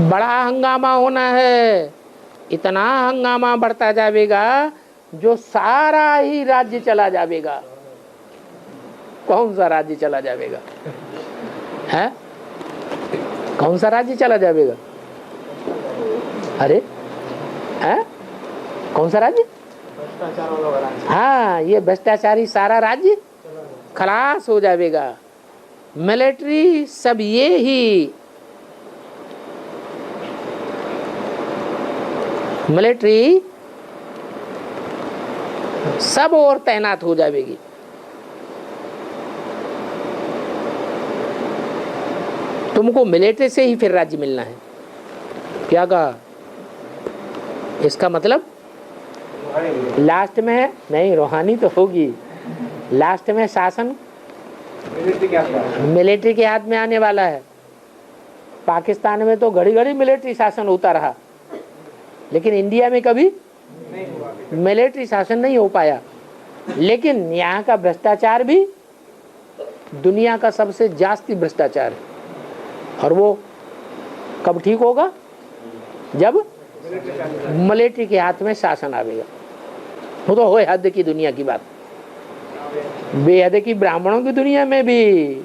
बड़ा हंगामा होना है, इतना हंगामा बढ़ता जाएगा जो सारा ही राज्य चला जाएगा। कौन सा राज्य चला जाएगा? है कौन सा राज्य चला जाएगा? अरे है कौन सा राज्य? हाँ, ये भ्रष्टाचारी सारा राज्य खलास हो जाएगा। मिलिट्री सब ये ही मिलिट्री सब और तैनात हो जाएगी। तुमको मिलिट्री से ही फिर राज्य मिलना है। क्या कहा? इसका मतलब लास्ट में नहीं, रूहानी तो होगी, लास्ट में शासन मिलिट्री के हाथ में आने वाला है। पाकिस्तान में तो घड़ी घड़ी मिलिट्री शासन होता रहा, लेकिन इंडिया में कभी मिलिट्री शासन नहीं हो पाया। लेकिन यहाँ का भ्रष्टाचार भी दुनिया का सबसे जास्ती भ्रष्टाचार है, और वो कब ठीक होगा? जब मिलिट्री के हाथ में शासन आवेगा। वो तो होए हद की दुनिया की बात, बेहद की ब्राह्मणों की दुनिया में भी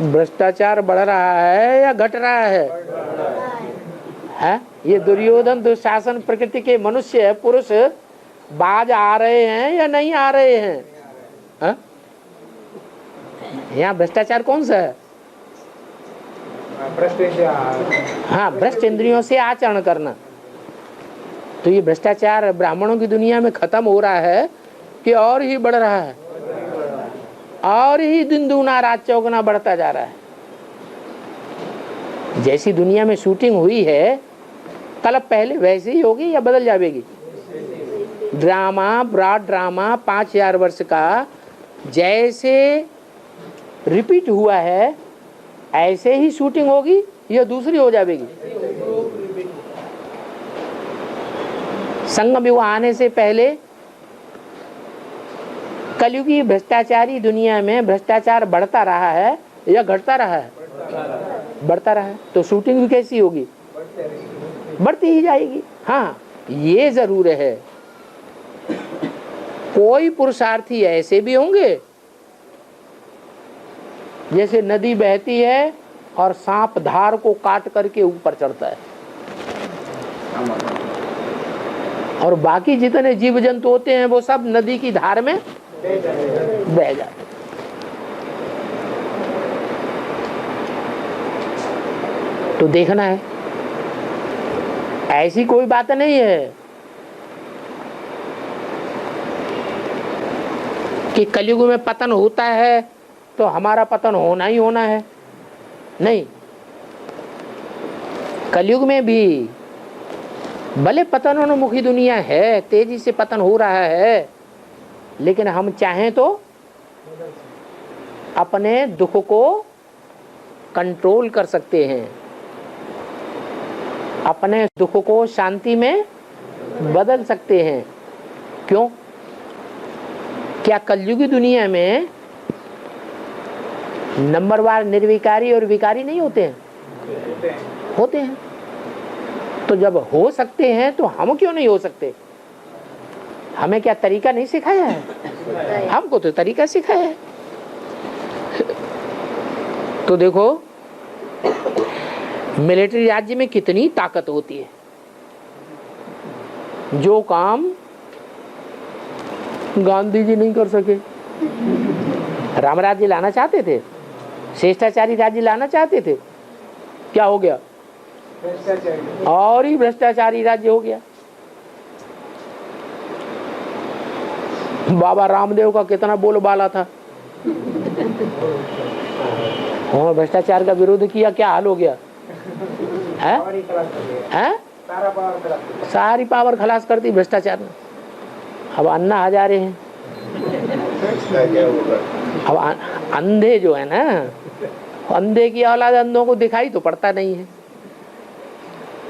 भ्रष्टाचार बढ़ रहा है या घट रहा है? ये दुर्योधन दुशासन प्रकृति के मनुष्य पुरुष बाज आ रहे हैं या नहीं आ रहे हैं? यहाँ भ्रष्टाचार कौन सा है? हाँ, भ्रष्ट इंद्रियों से आचरण करना। तो ये भ्रष्टाचार ब्राह्मणों की दुनिया में खत्म हो रहा है कि और ही बढ़ रहा है? और ही दिन दूना रात चौगुना बढ़ता जा रहा है। जैसी दुनिया में शूटिंग हुई है कल पहले वैसे ही होगी या बदल जाएगी? ड्रामा, ब्रॉड ड्रामा 5000 वर्ष का जैसे रिपीट हुआ है ऐसे ही शूटिंग होगी या दूसरी हो जाएगी? संगम युग आने से पहले कलयुगी भ्रष्टाचारी दुनिया में भ्रष्टाचार बढ़ता रहा है या घटता रहा है? बढ़ता रहा है। तो शूटिंग भी कैसी होगी? बढ़ती ही जाएगी। हाँ, ये जरूर है, कोई पुरुषार्थी ऐसे भी होंगे जैसे नदी बहती है और सांप धार को काट करके ऊपर चढ़ता है, और बाकी जितने जीव जंतु होते हैं वो सब नदी की धार में बह जाते। तो देखना है, ऐसी कोई बात नहीं है कि कलयुग में पतन होता है तो हमारा पतन होना ही होना है। नहीं, कलयुग में भी भले पतनोन्मुखी दुनिया है, तेजी से पतन हो रहा है, लेकिन हम चाहें तो अपने दुख को कंट्रोल कर सकते हैं, अपने दुख को शांति में बदल सकते हैं। क्यों? क्या कलयुगी दुनिया में नंबरवार निर्विकारी और विकारी नहीं होते हैं? होते हैं। तो जब हो सकते हैं तो हम क्यों नहीं हो सकते? हमें क्या तरीका नहीं सिखाया है? हमको तो तरीका सिखाया है। तो देखो मिलिट्री राज्य में कितनी ताकत होती है। जो काम गांधी जी नहीं कर सके, राम राज्य लाना चाहते थे, श्रेष्ठाचारी राज्य लाना चाहते थे, क्या हो गया? और ही भ्रष्टाचारी राज्य हो गया। बाबा रामदेव का कितना बोलबाला था, उन्होंने भ्रष्टाचार का विरोध किया, क्या हाल हो गया है? सारी पावर खलास करती भ्रष्टाचार ने। अब अन्ना हजारे हैं, अब अंधे जो है ना, अंधे की औलाद अंधों को दिखाई तो पड़ता नहीं है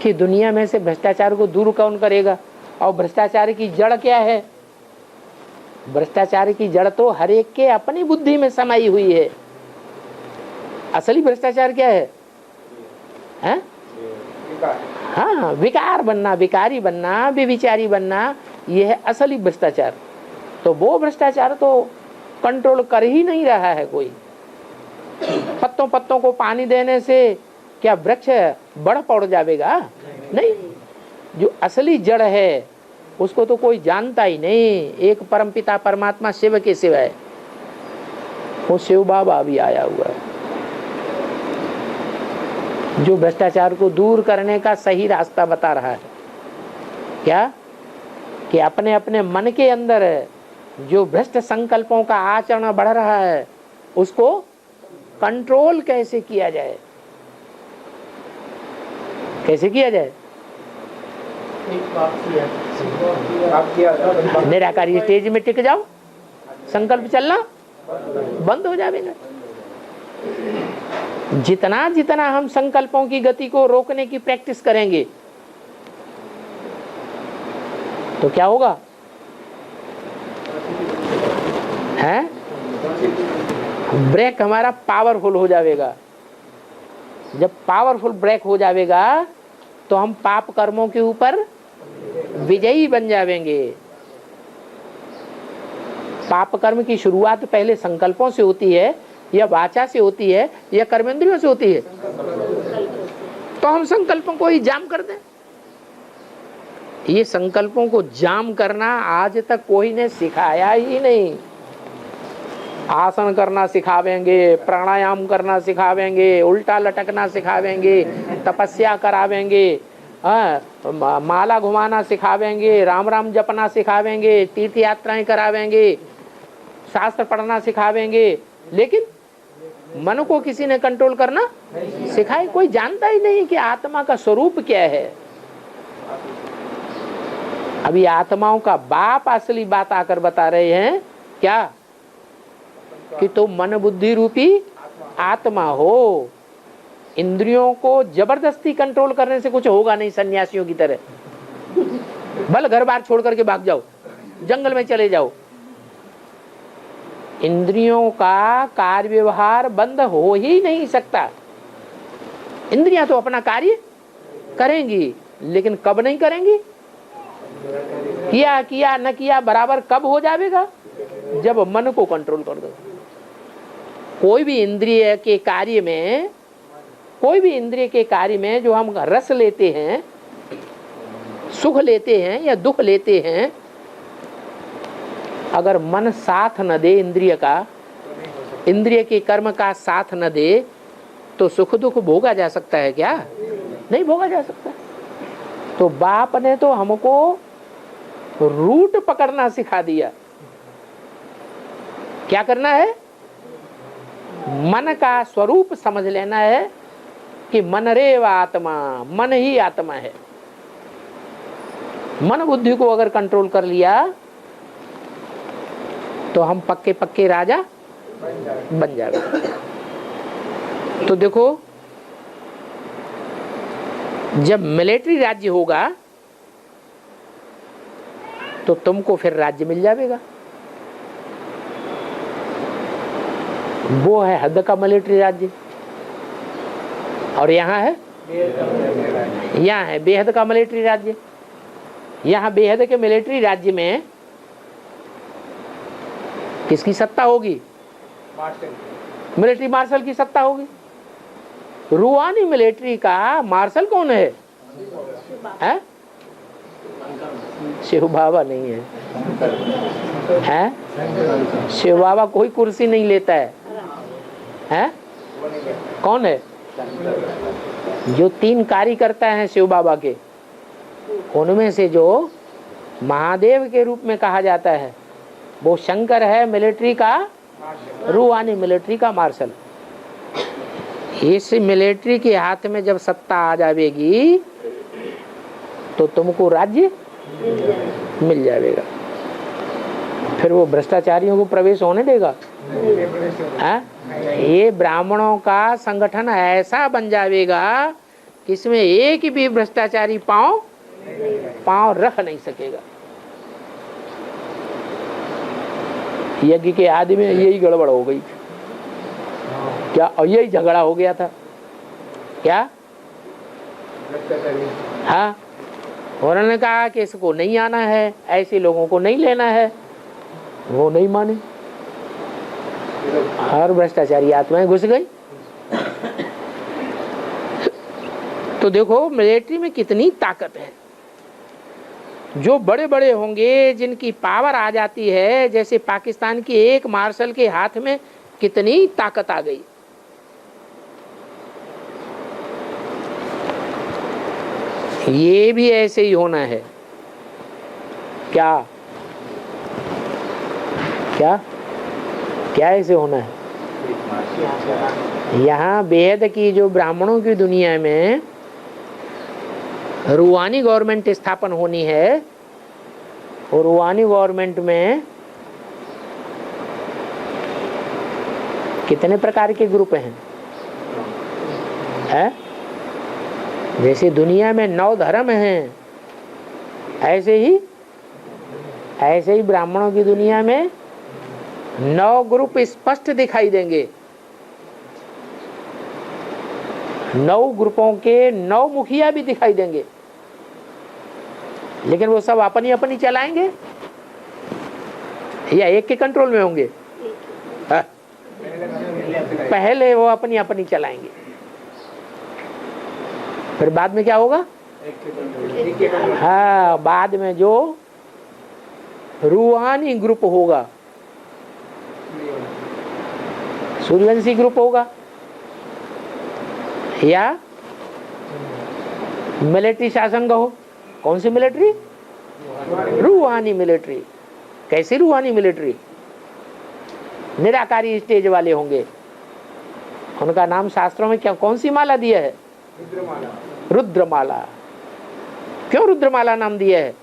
कि दुनिया में से भ्रष्टाचार को दूर कौन करेगा। और भ्रष्टाचार की जड़ क्या है? भ्रष्टाचार की जड़ तो हर एक के अपनी बुद्धि में समाई हुई है। असली भ्रष्टाचार क्या है? हाँ, विकार बनना, विकारी बनना, व्यभिचारी बनना, ये है असली भ्रष्टाचार। तो वो भ्रष्टाचार तो कंट्रोल कर ही नहीं रहा है कोई। पत्तों पत्तों को पानी देने से क्या वृक्ष बढ़ पड़ जाएगा? नहीं। जो असली जड़ है उसको तो कोई जानता ही नहीं। एक परमपिता परमात्मा शिव के सिवाय, वो शिव बाबा भी आया हुआ है जो भ्रष्टाचार को दूर करने का सही रास्ता बता रहा है। क्या कि अपने अपने मन के अंदर जो भ्रष्ट संकल्पों का आचरण बढ़ रहा है उसको कंट्रोल कैसे किया जाए, कैसे किया जाए। निराकारी स्टेज में टिक जाओ, संकल्प चलना बंद हो जाएगा। जितना जितना हम संकल्पों की गति को रोकने की प्रैक्टिस करेंगे तो क्या होगा है? ब्रेक हमारा पावरफुल हो जाएगा। जब पावरफुल ब्रेक हो जाएगा तो हम पाप कर्मों के ऊपर विजयी बन जाएंगे। पाप कर्म की शुरुआत पहले संकल्पों से होती है या वाचा से होती है या कर्मेंद्रियों से होती है? तो हम संकल्पों को ही जाम कर दें। ये संकल्पों को जाम करना आज तक कोई ने सिखाया ही नहीं। आसन करना सिखावेंगे, प्राणायाम करना सिखावेंगे, उल्टा लटकना सिखावेंगे, तपस्या करावेंगे, माला घुमाना सिखावेंगे, राम राम जपना सिखावेंगे, तीर्थ यात्राएं करावेंगे, शास्त्र पढ़ना सिखावेंगे, लेकिन मन को किसी ने कंट्रोल करना सिखाए? कोई जानता ही नहीं कि आत्मा का स्वरूप क्या है। अभी आत्माओं का बाप असली बात आकर बता रहे हैं क्या कि तो मन बुद्धि रूपी आत्मा हो। इंद्रियों को जबरदस्ती कंट्रोल करने से कुछ होगा नहीं। सन्यासियों की तरह भले घर बार छोड़ करके भाग जाओ, जंगल में चले जाओ, इंद्रियों का कार्य व्यवहार बंद हो ही नहीं सकता। इंद्रियां तो अपना कार्य करेंगी, लेकिन कब नहीं करेंगी? किया किया न किया बराबर कब हो जाएगा? जब मन को कंट्रोल कर दो। कोई भी इंद्रिय के कार्य में, कोई भी इंद्रिय के कार्य में जो हम रस लेते हैं, सुख लेते हैं या दुख लेते हैं, अगर मन साथ न दे इंद्रिय का, इंद्रिय के कर्म का साथ न दे, तो सुख दुख भोगा जा सकता है क्या? नहीं भोगा जा सकता। तो बाप ने तो हमको रूट पकड़ना सिखा दिया। क्या करना है? मन का स्वरूप समझ लेना है कि मन रेव आत्मा, मन ही आत्मा है। मन बुद्धि को अगर कंट्रोल कर लिया तो हम पक्के पक्के राजा बन जाएगा। तो देखो, जब मिलिट्री राज्य होगा तो तुमको फिर राज्य मिल जाएगा। वो है हद का मिलिट्री राज्य, और यहाँ है, यहाँ है बेहद का मिलिट्री राज्य। यहाँ बेहद के मिलिट्री राज्य में किसकी सत्ता होगी? मिलिट्री मार्शल की सत्ता होगी। रूहानी मिलिट्री का मार्शल कौन है? हैं? शिव बाबा नहीं है, हैं? शिव बाबा कोई कुर्सी नहीं लेता है, हैं? कौन है? जो 3 कार्यकर्ता हैं शिव बाबा के, उनमें से जो महादेव के रूप में कहा जाता है वो शंकर है, मिलिट्री का, रूहानी मिलिट्री का मार्शल। इस मिलिट्री के हाथ में जब सत्ता आ जाएगी तो तुमको राज्य मिल जाएगा। फिर वो भ्रष्टाचारियों को प्रवेश होने देगा? ये ब्राह्मणों का संगठन ऐसा बन जाएगा कि इसमें एक भी भ्रष्टाचारी पांव रख नहीं सकेगा। यज्ञ के आदि में यही गड़बड़ हो गई क्या? और यही झगड़ा हो गया था क्या हाँ, और उन्होंने कहा कि इसको नहीं आना है, ऐसे लोगों को नहीं लेना है, वो नहीं माने, हर भ्रष्टाचारी आत्माएं घुस गई। तो देखो मिलिट्री में कितनी ताकत है। जो बड़े बड़े होंगे, जिनकी पावर आ जाती है, जैसे पाकिस्तान की एक मार्शल के हाथ में कितनी ताकत आ गई। ये भी ऐसे ही होना है। क्या क्या क्या ऐसे होना है? यहाँ बेहद की जो ब्राह्मणों की दुनिया में रूहानी गवर्नमेंट स्थापन होनी है, और रूहानी गवर्नमेंट में कितने प्रकार के ग्रुप हैं? जैसे दुनिया में 9 धर्म हैं, ऐसे ही ब्राह्मणों की दुनिया में 9 ग्रुप स्पष्ट दिखाई देंगे। 9 ग्रुपों के 9 मुखिया भी दिखाई देंगे, लेकिन वो सब अपनी अपनी चलाएंगे या एक के कंट्रोल में होंगे? पहले वो अपनी अपनी चलाएंगे, फिर बाद में क्या होगा? हाँ, बाद में जो रूहानी ग्रुप होगा, सूर्यवंशी ग्रुप होगा, या मिलिट्री शासन कहो। कौन सी मिलिट्री? रूहानी मिलिट्री। कैसी रूहानी मिलिट्री? निराकारी स्टेज वाले होंगे। उनका नाम शास्त्रों में क्या, कौन सी माला दिया है? रुद्रमाला। क्यों रुद्रमाला नाम दिया है?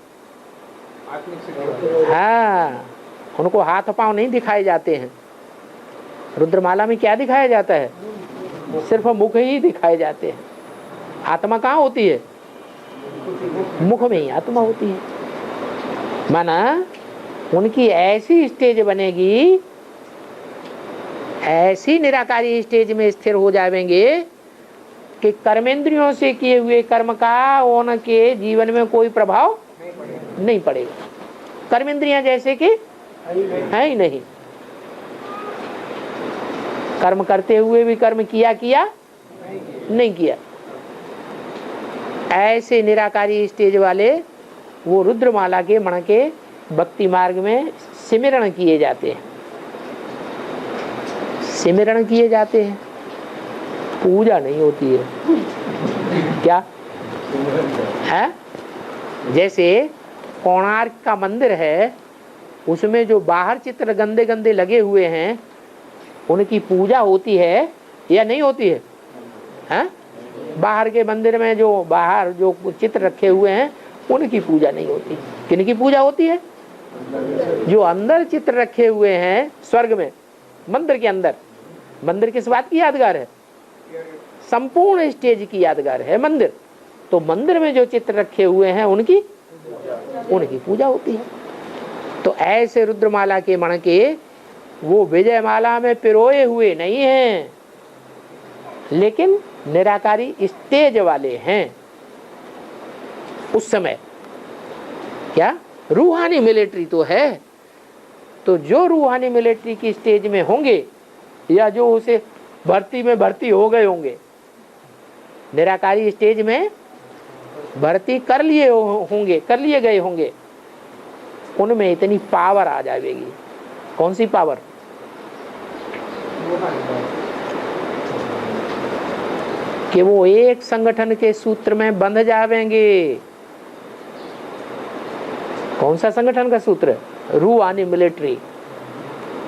हाँ, उनको हाथ पांव नहीं दिखाए जाते हैं। रुद्रमाला में क्या दिखाया जाता है? सिर्फ मुख ही दिखाए जाते हैं। आत्मा कहाँ होती है? मुख में ही आत्मा होती है। माना उनकी ऐसी स्टेज बनेगी, ऐसी निराकारी स्टेज में स्थिर हो जाएंगे कि कर्मेंद्रियों से किए हुए कर्म का उनके जीवन में कोई प्रभाव नहीं पड़ेगा। कर्मेंद्रियां जैसे कि है ही नहीं, कर्म करते हुए भी कर्म किया नहीं किया। ऐसे निराकारी स्टेज वाले वो रुद्रमाला के मण के भक्ति मार्ग में सिमरण किए जाते हैं, सिमरण किए जाते हैं, पूजा नहीं होती है। क्या है? जैसे कोणार्क का मंदिर है, उसमें जो बाहर चित्र गंदे गंदे लगे हुए हैं, उनकी पूजा होती है या नहीं होती है? हैं? बाहर के मंदिर में जो बाहर जो चित्र रखे हुए हैं, उनकी पूजा नहीं होती। किनकी पूजा होती है? जो अंदर चित्र रखे हुए हैं स्वर्ग में, मंदिर के अंदर। मंदिर किस बात की यादगार है? संपूर्ण स्टेज की यादगार है मंदिर। तो मंदिर में जो चित्र रखे हुए हैं उनकी पूजा होती है। तो ऐसे रुद्रमाला के मण के वो विजयमाला में पिरोए हुए नहीं हैं, लेकिन निराकारी स्टेज वाले हैं। उस समय क्या रूहानी मिलिट्री तो है। तो जो रूहानी मिलिट्री की स्टेज में होंगे, या जो उसे भर्ती में भर्ती हो गए होंगे, निराकारी स्टेज में भर्ती कर लिए गए होंगे, उनमें इतनी पावर आ जाएगी। कौन सी पावर? कि वो एक संगठन के सूत्र में बंध जावेंगे। कौन सा संगठन का सूत्र? रूहानी मिलिट्री।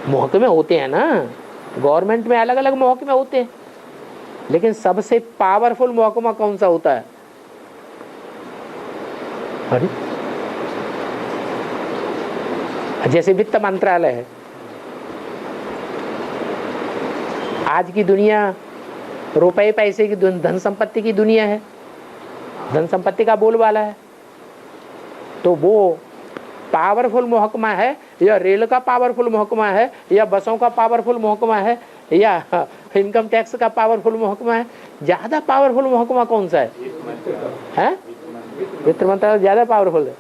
महकमे होते हैं ना, गवर्नमेंट में अलग अलग महकमे होते हैं, लेकिन सबसे पावरफुल महकमा कौन सा होता है? अरे जैसे वित्त मंत्रालय है। आज की दुनिया रुपए पैसे की धन संपत्ति की दुनिया है, धन संपत्ति का बोलबाला है। तो वो पावरफुल महकमा है, या रेल का पावरफुल महकमा है, या बसों का पावरफुल महकमा है, या इनकम टैक्स का पावरफुल महकमा है? ज्यादा पावरफुल महकमा कौन सा है? वित्त मंत्रालय ज्यादा पावरफुल है?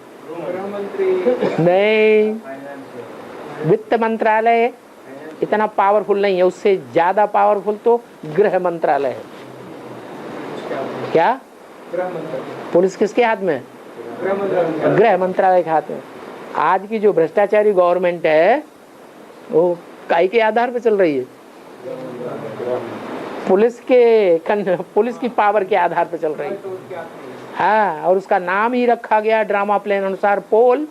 नहीं, वित्त मंत्रालय इतना पावरफुल नहीं है, उससे ज्यादा पावरफुल तो गृह मंत्रालय है। क्या? पुलिस किसके हाथ में है? गृह मंत्रालय के हाथ में। आज की जो भ्रष्टाचारी गवर्नमेंट है वो काई के आधार पर चल रही है? पुलिस की पावर के आधार पर चल रही है। हाँ, और उसका नाम ही रखा गया ड्रामा प्लेन अनुसार पोल।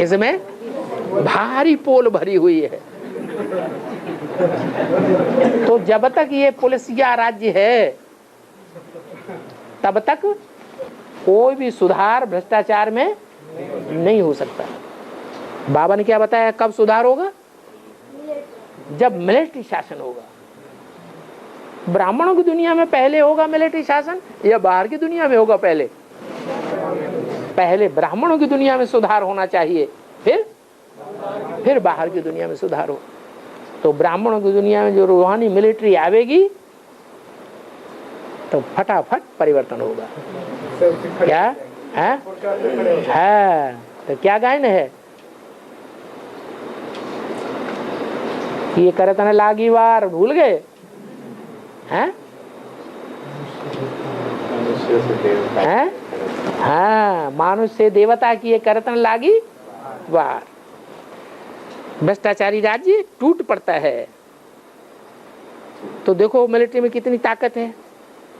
इसमें भारी पोल भरी हुई है। तो जब तक ये पुलिसिया राज्य है तब तक कोई भी सुधार भ्रष्टाचार में नहीं हो सकता। बाबा ने क्या बताया, कब सुधार होगा? जब मिलिट्री शासन होगा। ब्राह्मणों की दुनिया में पहले होगा मिलिट्री शासन या बाहर की दुनिया में होगा? पहले ब्राह्मणों की दुनिया में सुधार होना चाहिए, फिर बाहर की दुनिया में सुधार हो। तो ब्राह्मणों की दुनिया में जो रूहानी मिलिट्री आवेगी तो फटाफट परिवर्तन होगा। क्या है? तो क्या गायन है? ये करतन लागी वार, भूल गए हैं? हाँ, मानुष से देवता की ये करतन लागी वार। भ्रष्टाचारी राज्य टूट पड़ता है। तो देखो मिलिट्री में कितनी ताकत है।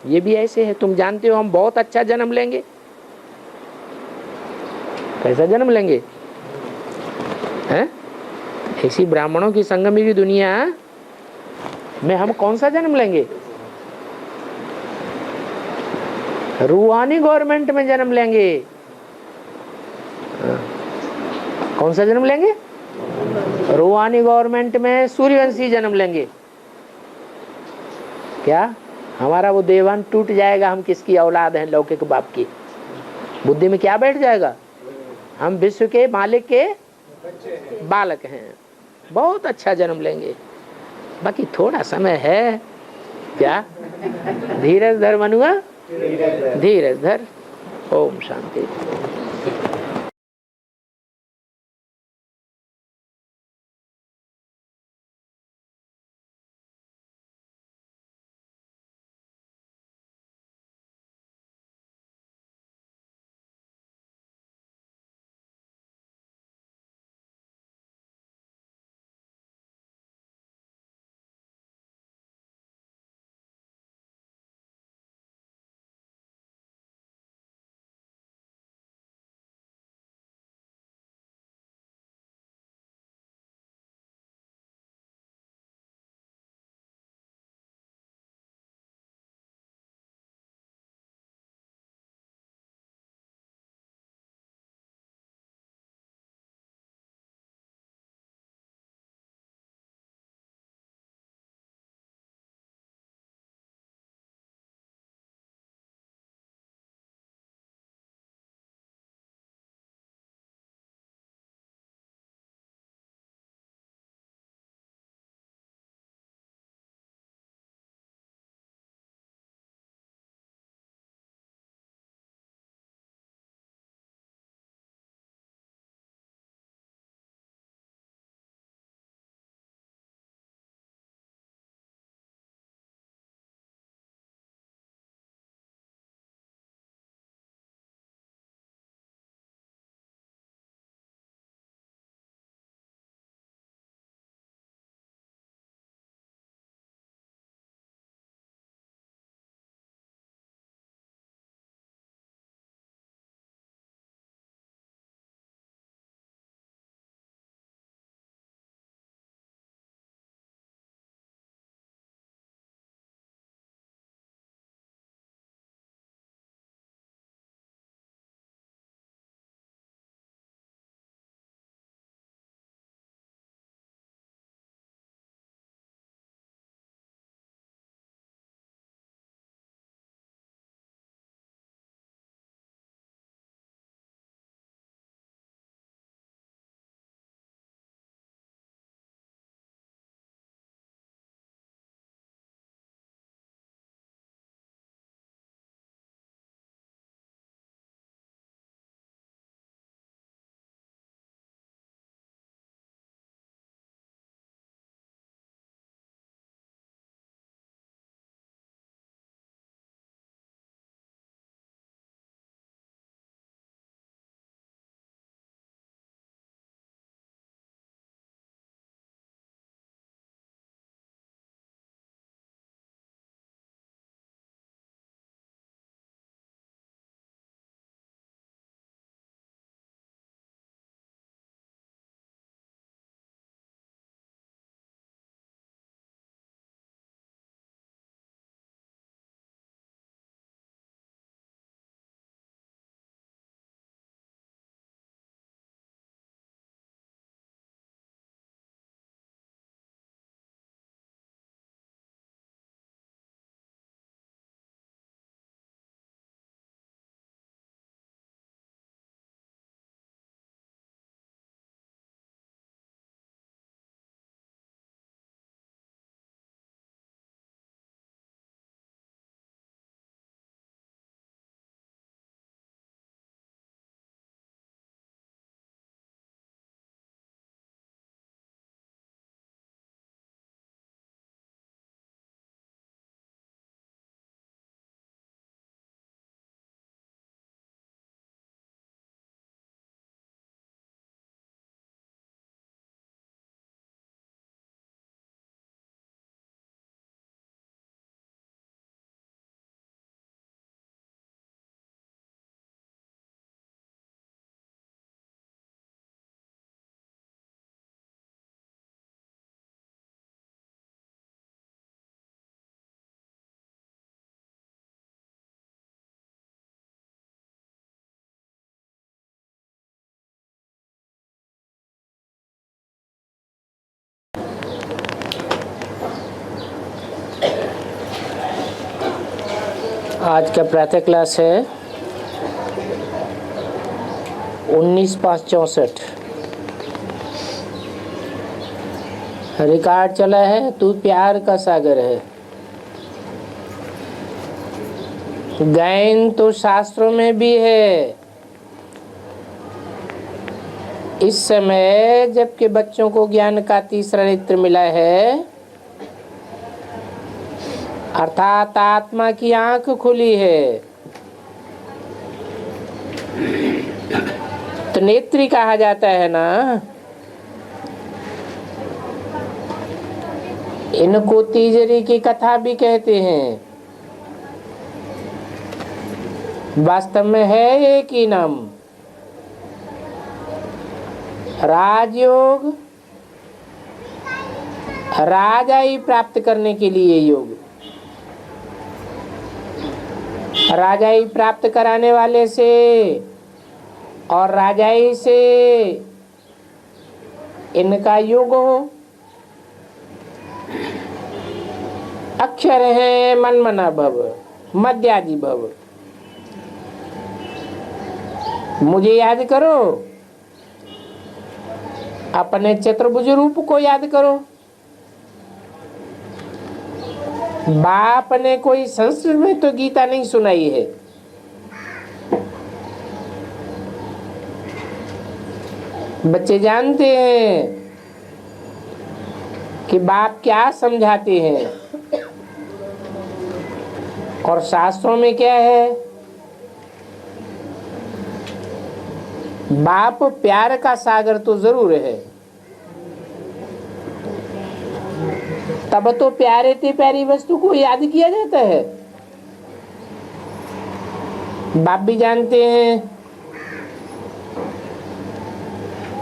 ये भी ऐसे है, तुम जानते हो हम बहुत अच्छा जन्म लेंगे। कैसा जन्म लेंगे? हैं? ऐसी ब्राह्मणों की संगमी की दुनिया में हम कौन सा जन्म लेंगे? रूहानी गवर्नमेंट में जन्म लेंगे। कौन सा जन्म लेंगे? रूहानी गवर्नमेंट में सूर्यवंशी जन्म लेंगे। क्या हमारा वो देवान टूट जाएगा? हम किसकी औलाद हैं? लौकिक बाप की। बुद्धि में क्या बैठ जाएगा? हम विश्व के मालिक के बालक हैं। बहुत अच्छा जन्म लेंगे। बाकी थोड़ा समय है। क्या? धीरज धर मनुआ, धीरज धर। ओम शांति। आज का प्रातः क्लास है 19/5/64। रिकॉर्ड चला है तू प्यार का सागर है। गायन तो शास्त्रों में भी है। इस समय जबकि बच्चों को ज्ञान का तीसरा नेत्र मिला है, अर्थात आत्मा की आंख खुली है, तो नेत्री कहा जाता है ना। इनको तीजरी की कथा भी कहते हैं। वास्तव में है एक ही नाम, राजयोग, राजाई प्राप्त करने के लिए योग। राजाई प्राप्त कराने वाले से और राजाई से इनका युग हो। अक्षर है मनमना भव, मध्यादि भव। मुझे याद करो, अपने चतुर्भुज रूप को याद करो। बाप ने कोई संस्कृत में तो गीता नहीं सुनाई है। बच्चे जानते हैं कि बाप क्या समझाते हैं, और शास्त्रों में क्या है। बाप प्यार का सागर तो जरूर है, तब तो प्यारे ते प्यारी वस्तु को याद किया जाता है। बाप भी जानते हैं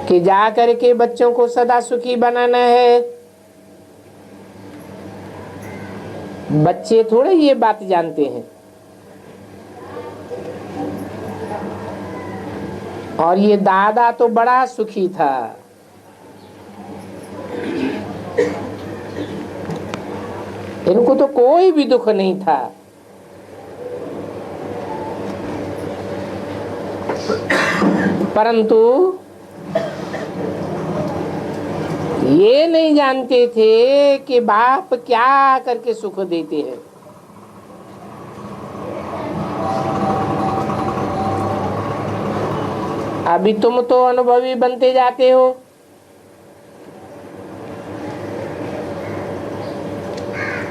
कि जा करके बच्चों को सदा सुखी बनाना है। बच्चे थोड़े ये बात जानते हैं। और ये दादा तो बड़ा सुखी था। इनको तो कोई भी दुख नहीं था। परंतु ये नहीं जानते थे कि बाप क्या करके सुख देते हैं। अभी तुम तो अनुभवी बनते जाते हो।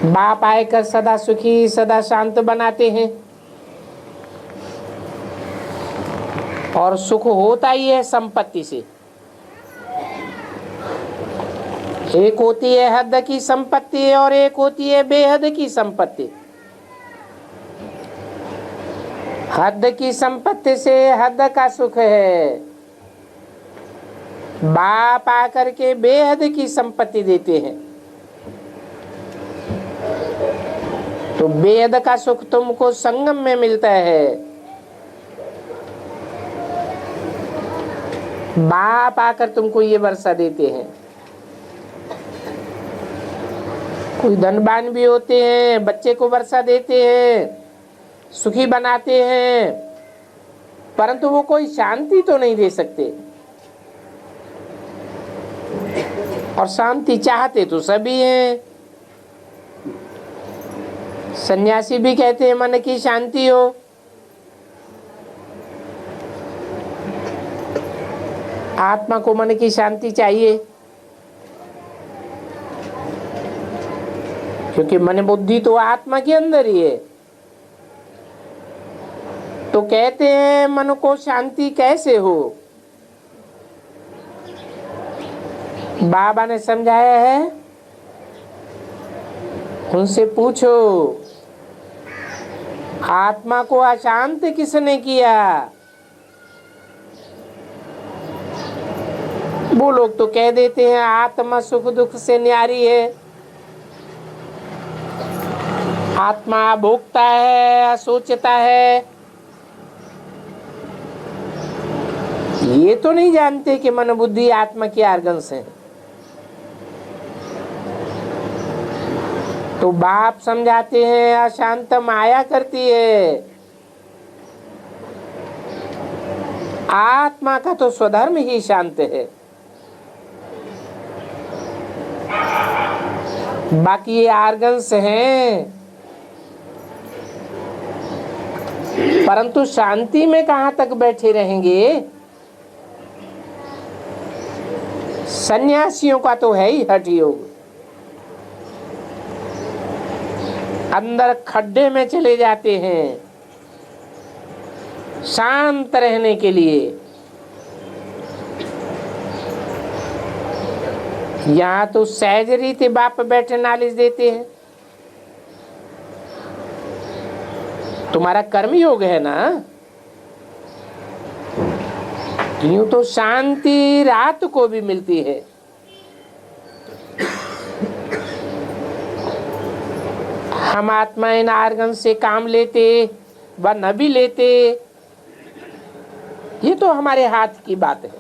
बाप आएकर सदा सुखी सदा शांत बनाते हैं, और सुख होता ही है संपत्ति से। एक होती है हद की संपत्ति और एक होती है बेहद की संपत्ति। हद की संपत्ति से हद का सुख है। बाप आकर के बेहद की संपत्ति देते हैं, तो बेहद का सुख तुमको संगम में मिलता है। बाप आकर तुमको ये वर्षा देते हैं। कोई धनवान भी होते हैं, बच्चे को वर्षा देते हैं, सुखी बनाते हैं, परंतु वो कोई शांति तो नहीं दे सकते। और शांति चाहते तो सभी हैं। सन्यासी भी कहते हैं मन की शांति हो। आत्मा को मन की शांति चाहिए, क्योंकि मन बुद्धि तो आत्मा के अंदर ही है। तो कहते हैं मन को शांति कैसे हो। बाबा ने समझाया है, उनसे पूछो आत्मा को अशांत किसने किया। वो लोग तो कह देते हैं आत्मा सुख दुख से न्यारी है, आत्मा भोगता है, सोचता है। ये तो नहीं जानते कि मन बुद्धि आत्मा की आर्गन्स है। तो बाप समझाते हैं अशांत माया करती है, आत्मा का तो स्वधर्म ही शांत है। बाकी ये आर्गन्स हैं, परंतु शांति में कहां तक बैठे रहेंगे। सन्यासियों का तो है ही हठ योग, अंदर खड्डे में चले जाते हैं शांत रहने के लिए। यहाँ तो सहज रीति बाप बैठे नालिश देते हैं। तुम्हारा कर्म योग है ना, यूं तो शांति रात को भी मिलती है। हम आत्मा इन आर्गन से काम लेते व न भी लेते, ये तो हमारे हाथ की बात है।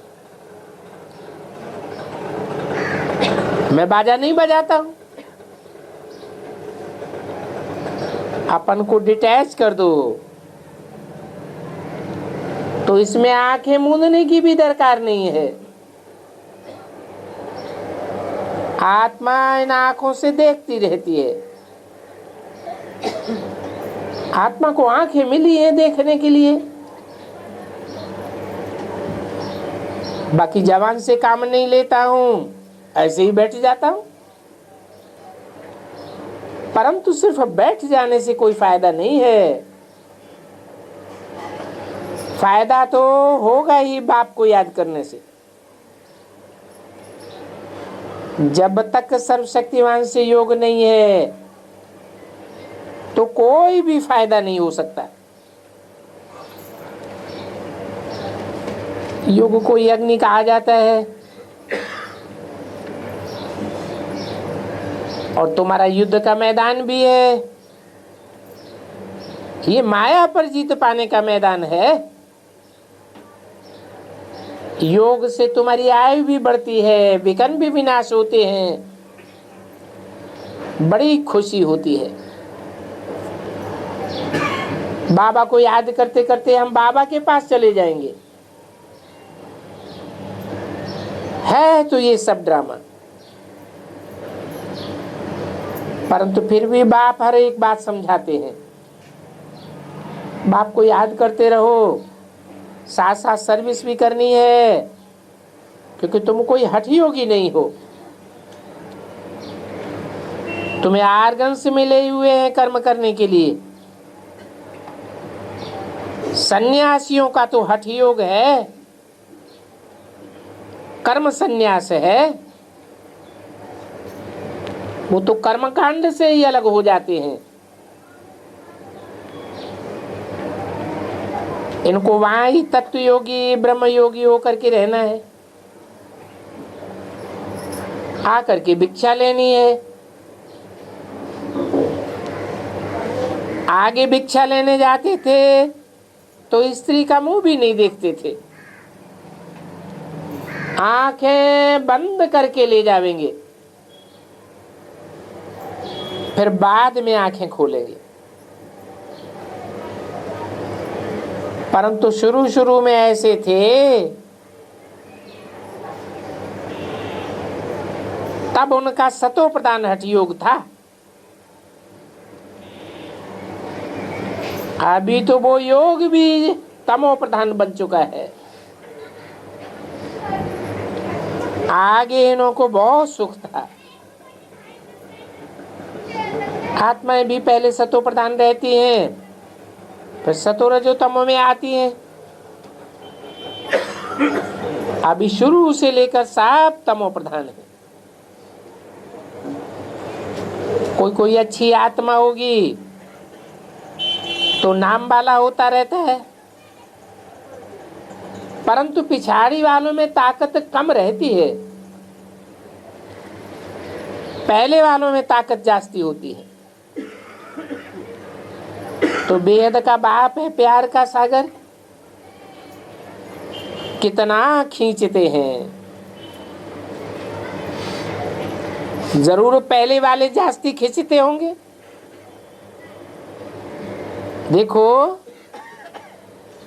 मैं बाजा नहीं बजाता हूं, अपन को डिटैच कर दो तो इसमें आंखें मूंदने की भी दरकार नहीं है। आत्मा इन आंखों से देखती रहती है। आत्मा को आंखें मिली है देखने के लिए, बाकी जवान से काम नहीं लेता हूं, ऐसे ही बैठ जाता हूं। परंतु सिर्फ बैठ जाने से कोई फायदा नहीं है। फायदा तो होगा ही बाप को याद करने से। जब तक सर्वशक्तिमान से योग नहीं है तो कोई भी फायदा नहीं हो सकता। योग को यज्ञ कहा जाता है और तुम्हारा युद्ध का मैदान भी है। ये माया पर जीत पाने का मैदान है। योग से तुम्हारी आयु भी बढ़ती है, विकर्म भी विनाश होते हैं, बड़ी खुशी होती है। बाबा को याद करते करते हम बाबा के पास चले जाएंगे। है तो ये सब ड्रामा, परंतु फिर भी बाप हर एक बात समझाते हैं। बाप को याद करते रहो, साथ साथ सर्विस भी करनी है, क्योंकि तुम कोई हठी योगी नहीं हो। तुम्हें आर्गन्स मिले हुए हैं कर्म करने के लिए। सन्यासियों का तो हठ योग है, कर्म सन्यास है। वो तो कर्मकांड से ही अलग हो जाते हैं। इनको वहां ही तत्व योगी ब्रह्म योगी होकर के रहना है, आकर के भिक्षा लेनी है। आगे भिक्षा लेने जाते थे तो स्त्री का मुंह भी नहीं देखते थे, आंखें बंद करके ले जावेंगे, फिर बाद में आंखें खोलेंगे। परंतु शुरू शुरू में ऐसे थे, तब उनका सतो प्रधान हठ योग था। अभी तो वो योग भी तमो प्रधान बन चुका है। आगे इन्हों को बहुत सुख था। आत्माएं भी पहले सतो प्रधान रहती हैं, फिर सतो रजो तमो में आती हैं। अभी शुरू से लेकर सब तमो प्रधान है। कोई कोई अच्छी आत्मा होगी तो नाम वाला होता रहता है, परंतु पिछाड़ी वालों में ताकत कम रहती है, पहले वालों में ताकत जास्ती होती है। तो बेहद का बाप है, प्यार का सागर, कितना खींचते हैं। जरूर पहले वाले जास्ती खींचते होंगे। देखो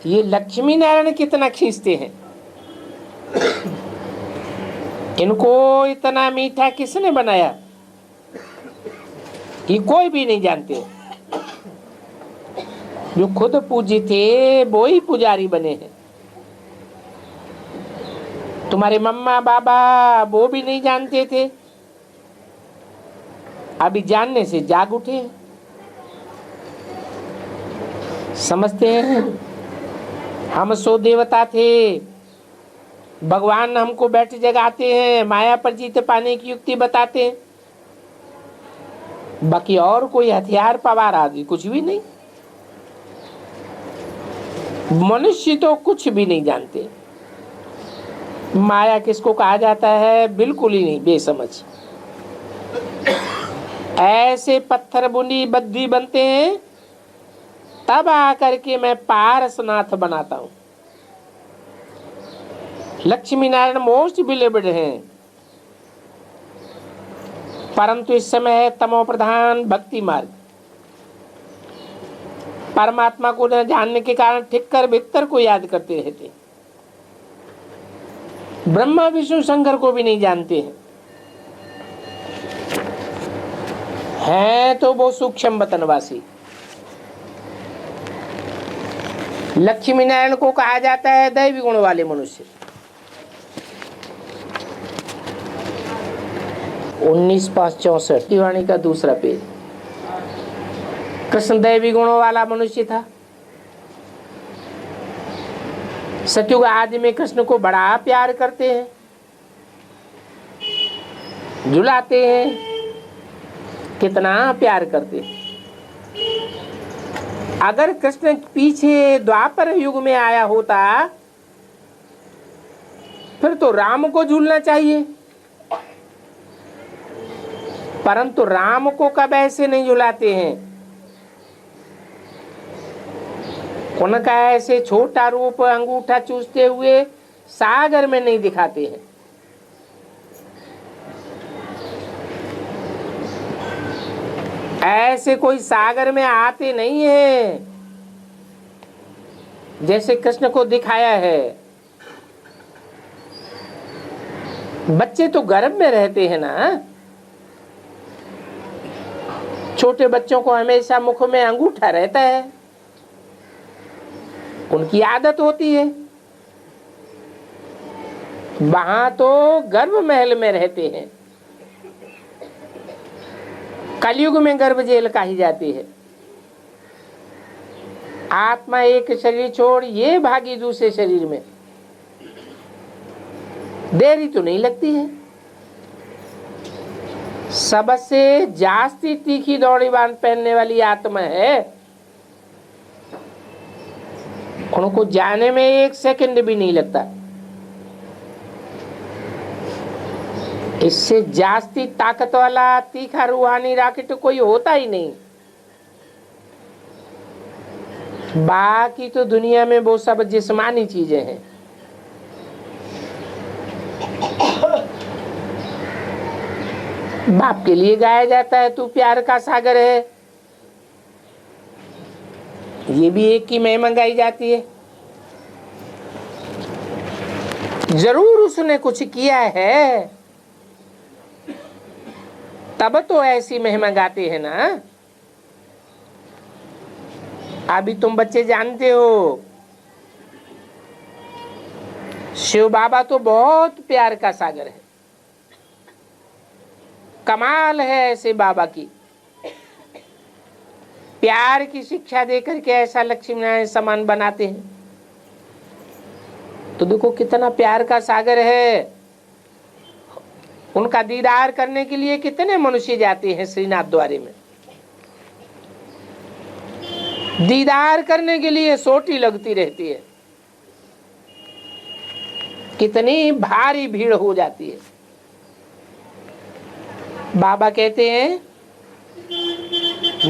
ये लक्ष्मी नारायण कितना खींचते हैं। इनको इतना मीठा किसने बनाया, ये कोई भी नहीं जानते। जो खुद पूजी थे वो ही पुजारी बने हैं। तुम्हारे मम्मा बाबा वो भी नहीं जानते थे, अभी जानने से जाग उठे। समझते हैं हम सो देवता थे, भगवान हमको बैठ जगाते हैं, माया पर जीत पाने की युक्ति बताते हैं। बाकी और कोई हथियार पवार आदि कुछ भी नहीं। मनुष्य तो कुछ भी नहीं जानते। माया किसको कहा जाता है, बिल्कुल ही नहीं, बेसमझ। ऐसे पत्थर बुनी बद्दी बनते हैं तब आकर के मैं पारसनाथ बनाता हूं। लक्ष्मी नारायण मोस्ट बिलीव्ड हैं, परंतु इस समय है तमो प्रधान भक्ति मार्ग। परमात्मा को न जानने के कारण ठीक कर भीतर को याद करते रहते। ब्रह्मा विष्णु शंकर को भी नहीं जानते हैं तो वो सूक्ष्म वतनवासी। लक्ष्मी नारायण को कहा जाता है दैवी गुण वाले मनुष्य। 19/5/64 दीवानी का दूसरा पेज। कृष्ण दैवी गुणों वाला मनुष्य था। सतयुग आदि में कृष्ण को बड़ा प्यार करते हैं, झुलाते हैं, कितना प्यार करते हैं। अगर कृष्ण पीछे द्वापर युग में आया होता फिर तो राम को झूलना चाहिए, परंतु राम को कब ऐसे नहीं झुलाते हैं। उनका ऐसे छोटा रूप अंगूठा चूसते हुए सागर में नहीं दिखाते हैं। ऐसे कोई सागर में आते नहीं है जैसे कृष्ण को दिखाया है। बच्चे तो गर्भ में रहते हैं ना, छोटे बच्चों को हमेशा मुख में अंगूठा रहता है, उनकी आदत होती है। वहां तो गर्भ महल में रहते हैं। कलयुग में गर्भ जेल कही जाती है। आत्मा एक शरीर छोड़ ये भागी दूसरे शरीर में, देरी तो नहीं लगती है। सबसे जास्ती तीखी दौड़ी बांध पहनने वाली आत्मा है, उनको जाने में 1 सेकंड भी नहीं लगता। इससे जास्ती ताकत वाला तीखा रूहानी रॉकेट कोई होता ही नहीं। बाकी तो दुनिया में वो सब जिस्मानी चीजें हैं। बाप के लिए गाया जाता है तू प्यार का सागर है, ये भी एक की महिमा गाई जाती है। जरूर उसने कुछ किया है तब तो ऐसी महिमा गाते हैं ना। अभी तुम बच्चे जानते हो शिव बाबा तो बहुत प्यार का सागर है। कमाल है ऐसे बाबा की, प्यार की शिक्षा देकर के ऐसा लक्ष्मी नारायण समान बनाते हैं। तो देखो कितना प्यार का सागर है। उनका दीदार करने के लिए कितने मनुष्य जाते हैं श्रीनाथ द्वारे में। दीदार करने के लिए सोटी लगती रहती है, कितनी भारी भीड़ हो जाती है। बाबा कहते हैं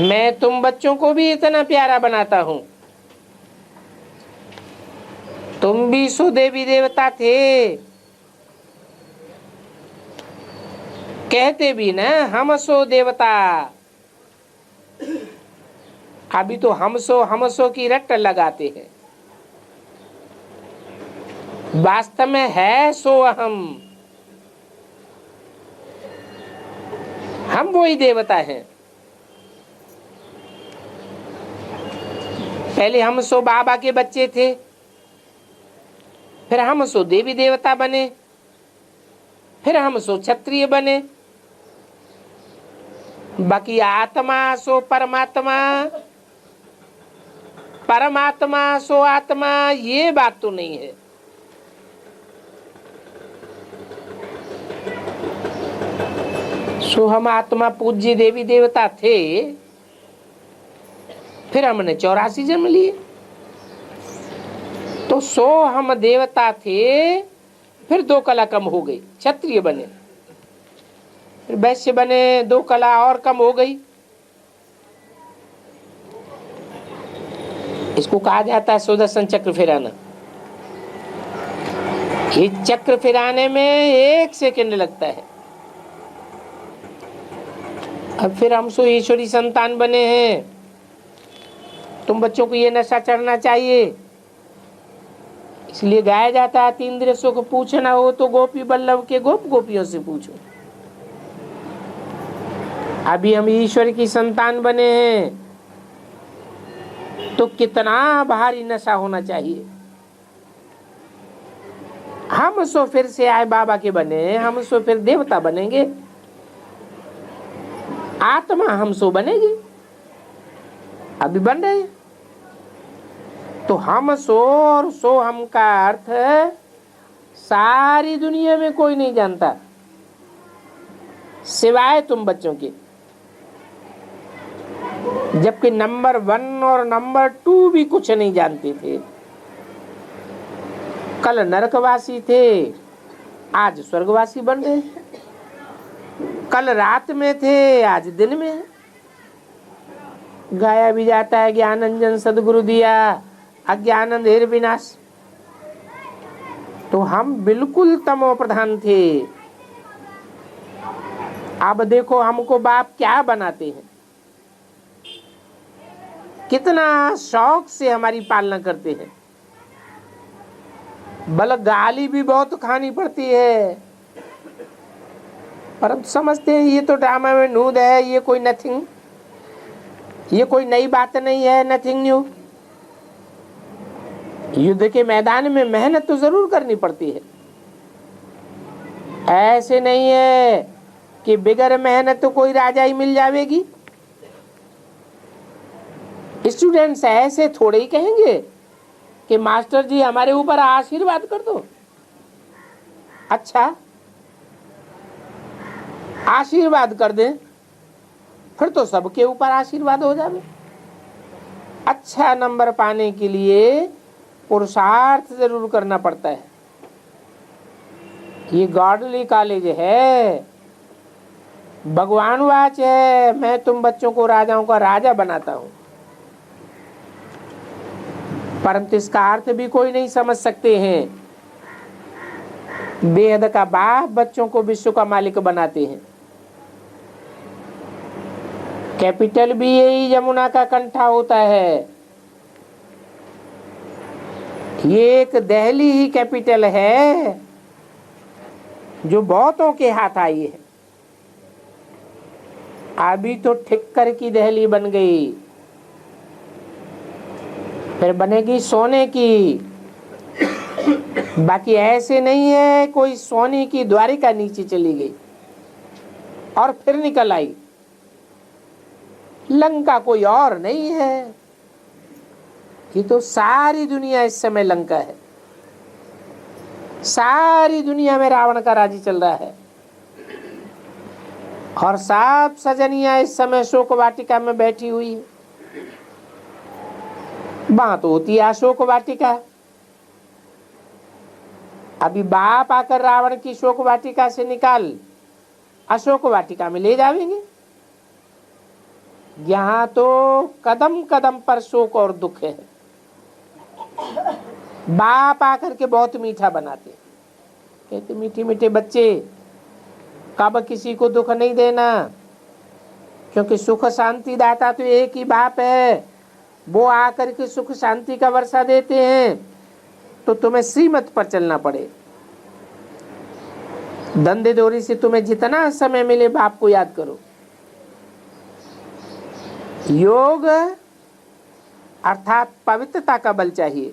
मैं तुम बच्चों को भी इतना प्यारा बनाता हूं, तुम भी सो देवी देवता थे, कहते भी न हम सो देवता, अभी तो हम सो की रट लगाते हैं। वास्तव में है सो हम वही देवता हैं। पहले हम सो बाबा के बच्चे थे, फिर हम सो देवी देवता बने, फिर हम सो क्षत्रिय बने। बाकी आत्मा सो परमात्मा, परमात्मा सो आत्मा, ये बात तो नहीं है। सो हम आत्मा पूज्य देवी देवता थे, फिर हमने 84 जन्म लिए। तो सो हम देवता थे, फिर 2 कला कम हो गई, क्षत्रिय बने, फिर वैश्य बने, 2 कला और कम हो गई। इसको कहा जाता है सुदर्शन चक्र फिराना। ये चक्र फिराने में 1 सेकंड लगता है। अब फिर हम सो ईश्वरी संतान बने हैं। तुम बच्चों को ये नशा चढ़ना चाहिए, इसलिए गाया जाता है 3 दृश्यों को पूछना हो तो गोपी बल्लभ के गोप गोपियों से पूछो। अभी हम ईश्वर की संतान बने हैं तो कितना भारी नशा होना चाहिए। हम सो फिर से आए बाबा के बने, हम सो फिर देवता बनेंगे, आत्मा हम सो बनेगी, अभी बन रहे हैं। तो हम सो और सो हम का अर्थ सारी दुनिया में कोई नहीं जानता सिवाय तुम बच्चों के। जबकि नंबर 1 और नंबर 2 भी कुछ नहीं जानते थे। कल नरकवासी थे, आज स्वर्गवासी बन गए। कल रात में थे, आज दिन में। गाया भी जाता है ज्ञान अंजन सदगुरु दिया, अज्ञान अंधेर विनाश। तो हम बिल्कुल तमो प्रधान थे। अब देखो हमको बाप क्या बनाते हैं, कितना शौक से हमारी पालना करते हैं। बल गाली भी बहुत खानी पड़ती है, पर समझते हैं ये तो ड्रामा में नूद है, ये कोई नथिंग, ये कोई नई बात नहीं है, नथिंग न्यू। युद्ध के मैदान में मेहनत तो जरूर करनी पड़ती है। ऐसे नहीं है कि बिगर मेहनत तो कोई राजा ही मिल जाएगी। स्टूडेंट्स ऐसे थोड़े ही कहेंगे कि मास्टर जी हमारे ऊपर आशीर्वाद कर दो। अच्छा, आशीर्वाद कर दें फिर तो सबके ऊपर आशीर्वाद हो जाए। अच्छा नंबर पाने के लिए पुरुषार्थ जरूर करना पड़ता है। ये गॉडली कॉलेज है, भगवान वाच है, मैं तुम बच्चों को राजाओं का राजा बनाता हूं। परंतु इसका अर्थ भी कोई नहीं समझ सकते हैं। बेहद का बाप बच्चों को विश्व का मालिक बनाते हैं। कैपिटल भी यही यमुना का कंठा होता है। ये एक दिल्ली ही कैपिटल है जो बहुतों के हाथ आई है। अभी तो ठिक्कर की दिल्ली बन गई, फिर बनेगी सोने की। बाकी ऐसे नहीं है कोई सोने की द्वारिका नीचे चली गई और फिर निकल आई। लंका कोई और नहीं है, ये तो सारी दुनिया इस समय लंका है। सारी दुनिया में रावण का राज चल रहा है और सब सजनियां इस समय शोक वाटिका में बैठी हुई है। वहां तो होती है अशोक वाटिका। अभी बाप आकर रावण की शोक वाटिका से निकाल अशोक वाटिका में ले जाएंगे। यहाँ तो कदम कदम पर शोक और दुख है। बाप आकर के बहुत मीठा बनाते, कहते मीठे मीठे बच्चे कब किसी को दुख नहीं देना, क्योंकि सुख शांति दाता तो एक ही बाप है। वो आकर के सुख शांति का वर्षा देते हैं, तो तुम्हें श्रीमत पर चलना पड़े। धंधे दोरी से तुम्हें जितना समय मिले बाप को याद करो। योग अर्थात पवित्रता का बल चाहिए,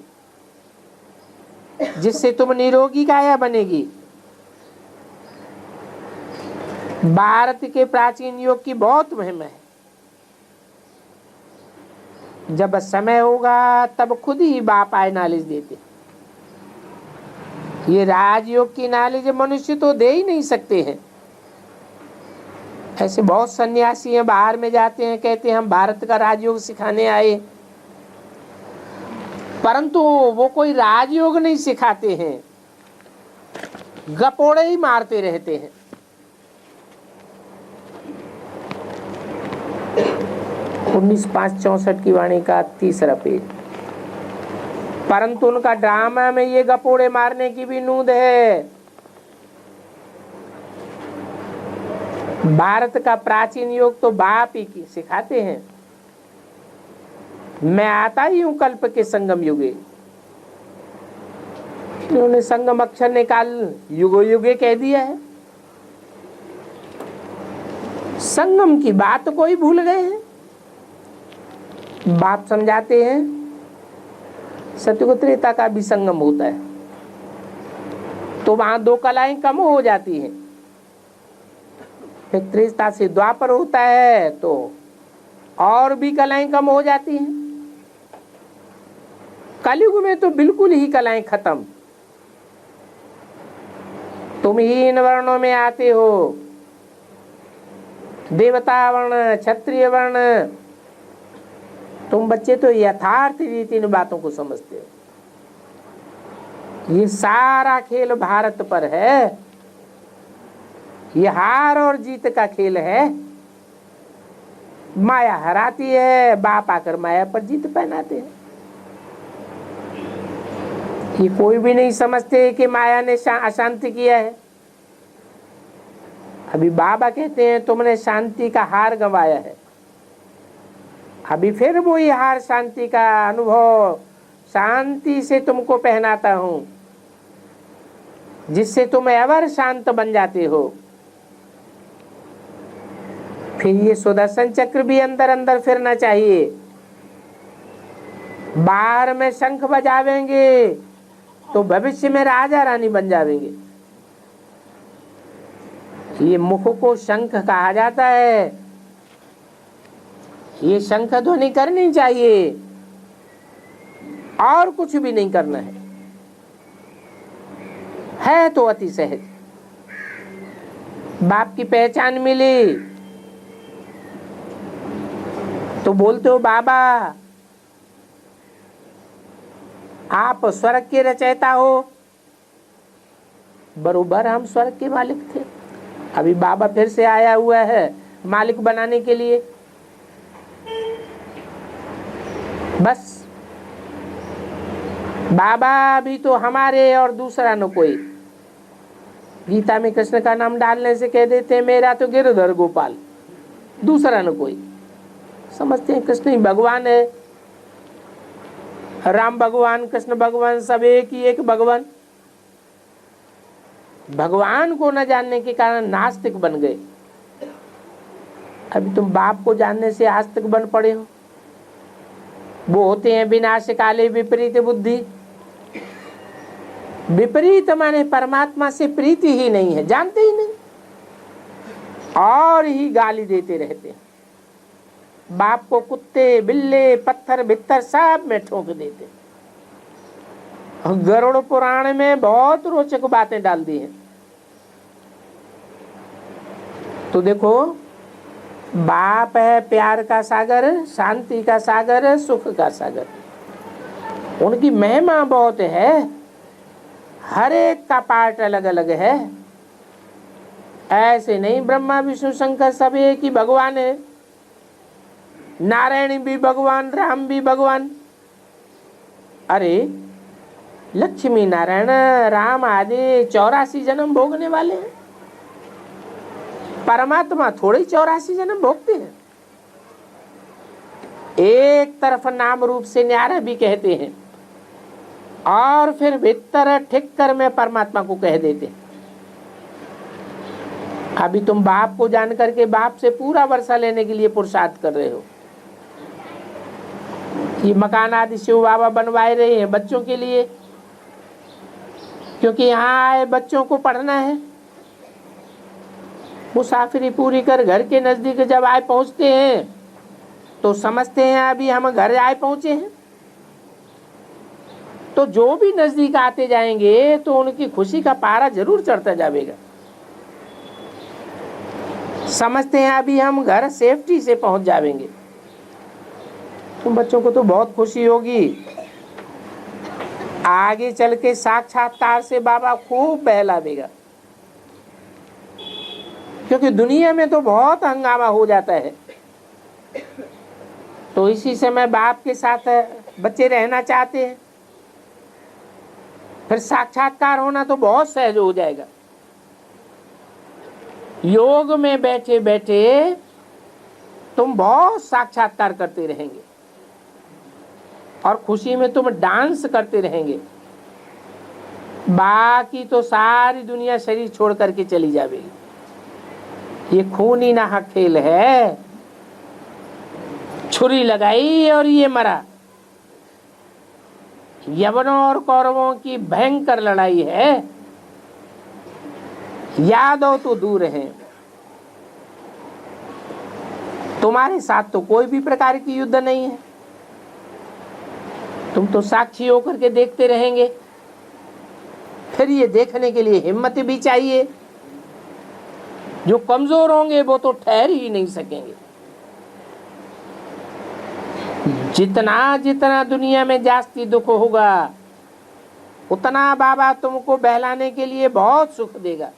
जिससे तुम निरोगी काया बनेगी। भारत के प्राचीन योग की बहुत महिमा है। जब समय होगा तब खुद ही बाप आए नॉलेज देते। ये राजयोग की नॉलेज मनुष्य तो दे ही नहीं सकते हैं। ऐसे बहुत सन्यासी हैं, बाहर में जाते हैं, कहते हैं हम भारत का राजयोग सिखाने आए, परंतु वो कोई राजयोग नहीं सिखाते हैं, गपोड़े ही मारते रहते हैं। 19/5/64 की वाणी का 3रा पेज। परंतु उनका ड्रामा में ये गपोड़े मारने की भी नूंद है। भारत का प्राचीन योग तो बाप ही सिखाते हैं। मैं आता ही हूं कल्प के संगम युगे। इन्होंने संगम अक्षर निकाल युगो युगे कह दिया है। संगम की बात को ही भूल गए हैं। बाप समझाते हैं सतयुग त्रेता का भी संगम होता है, तो वहां 2 कलाएं कम हो जाती हैं। फिर त्रेता से द्वापर होता है तो और भी कलाएं कम हो जाती हैं। कलयुग में तो बिल्कुल ही कलाएं खत्म। तुम ही इन वर्णों में आते हो, देवता वर्ण, क्षत्रिय वर्ण। तुम बच्चे तो यथार्थ रीति इन बातों को समझते हो। ये सारा खेल भारत पर है। ये हार और जीत का खेल है। माया हराती है, बाप आकर माया पर जीत पहनाते हैं। ये कोई भी नहीं समझते कि माया ने अशांति किया है। अभी बाबा कहते हैं तुमने शांति का हार गंवाया है। अभी फिर वही हार शांति का अनुभव शांति से तुमको पहनाता हूं, जिससे तुम एवर शांत बन जाते हो। फिर ये सुदर्शन चक्र भी अंदर अंदर फिरना चाहिए। बाहर में शंख बजावेंगे तो भविष्य में राजा रानी बन जावेंगे। ये मुख को शंख कहा जाता है। ये शंख ध्वनि करनी चाहिए और कुछ भी नहीं करना है तो अति सहज। बाप की पहचान मिली तो बोलते हो बाबा आप स्वर्ग के रचयिता हो। बरोबर हम स्वर्ग के मालिक थे। अभी बाबा फिर से आया हुआ है मालिक बनाने के लिए। बस बाबा भी तो हमारे और दूसरा न कोई। गीता में कृष्ण का नाम डालने से कह देते हैं मेरा तो गिरधर गोपाल, दूसरा न कोई। समझते हैं कृष्ण ही भगवान है। राम भगवान, कृष्ण भगवान, सब एक ही एक भगवान। भगवान को न जानने के कारण नास्तिक बन गए। अभी तुम बाप को जानने से आस्तिक बन पड़े हो। वो होते हैं विनाश काले विपरीत बुद्धि। विपरीत माने परमात्मा से प्रीति ही नहीं है, जानते ही नहीं और ही गाली देते रहते हैं। बाप को कुत्ते बिल्ले पत्थर भित्तर सब में ठोक देते। गरुड़ पुराण में बहुत रोचक बातें डाल दी हैं। तो देखो बाप है प्यार का सागर, शांति का सागर, सुख का सागर। उनकी महिमा बहुत है, हर एक का पार्ट अलग अलग है। ऐसे नहीं ब्रह्मा विष्णु शंकर सब एक ही भगवान है। नारायण भी भगवान, राम भी भगवान। अरे लक्ष्मी नारायण राम आदि 84 जन्म भोगने वाले हैं। परमात्मा थोड़े 84 जन्म भोगते हैं। एक तरफ नाम रूप से न्यारा भी कहते हैं और फिर भीतर ठीक कर में परमात्मा को कह देते हैं। अभी तुम बाप को जान करके बाप से पूरा वर्षा लेने के लिए पुरुषार्थ कर रहे हो। ये मकान आदि शिव बाबा बनवाए रहे हैं बच्चों के लिए, क्योंकि यहाँ आए बच्चों को पढ़ना है। मुसाफिरी पूरी कर घर के नजदीक जब आए पहुंचते हैं तो समझते हैं अभी हम घर आए पहुंचे हैं। तो जो भी नजदीक आते जाएंगे तो उनकी खुशी का पारा जरूर चढ़ता जाएगा। समझते हैं अभी हम घर सेफ्टी से पहुंच जाएंगे। तुम बच्चों को तो बहुत खुशी होगी। आगे चल के साक्षात्कार से बाबा खूब बहलावेगा, क्योंकि दुनिया में तो बहुत हंगामा हो जाता है। तो इसी समय बाप के साथ बच्चे रहना चाहते हैं, फिर साक्षात्कार होना तो बहुत सहज हो जाएगा। योग में बैठे बैठे तुम बहुत साक्षात्कार करते रहेंगे और खुशी में तुम डांस करते रहेंगे। बाकी तो सारी दुनिया शरीर छोड़ करके चली जाएगी। ये खूनी नाहक खेल है। छुरी लगाई और ये मरा। यवनों और कौरवों की भयंकर लड़ाई है। यादव तो दूर हैं, तुम्हारे साथ तो कोई भी प्रकार की युद्ध नहीं है। तुम तो साक्षी होकर के देखते रहेंगे। फिर ये देखने के लिए हिम्मत भी चाहिए। जो कमजोर होंगे वो तो ठहर ही नहीं सकेंगे। जितना जितना दुनिया में जास्ती दुख होगा उतना बाबा तुमको बहलाने के लिए बहुत सुख देगा।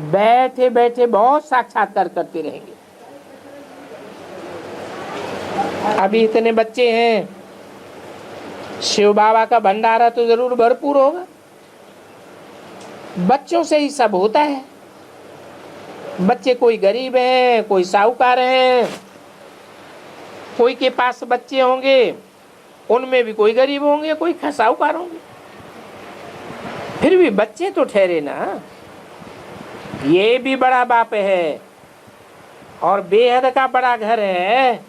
बैठे बैठे बहुत साक्षात्कार करते रहेंगे। अभी इतने बच्चे हैं, शिव बाबा का भंडारा तो जरूर भरपूर होगा। बच्चों से ही सब होता है। बच्चे कोई गरीब हैं, कोई साहूकार हैं, कोई के पास बच्चे होंगे, उनमें भी कोई गरीब होंगे, कोई साहूकार होंगे। फिर भी बच्चे तो ठहरे ना। ये भी बड़ा बाप है और बेहद का बड़ा घर है।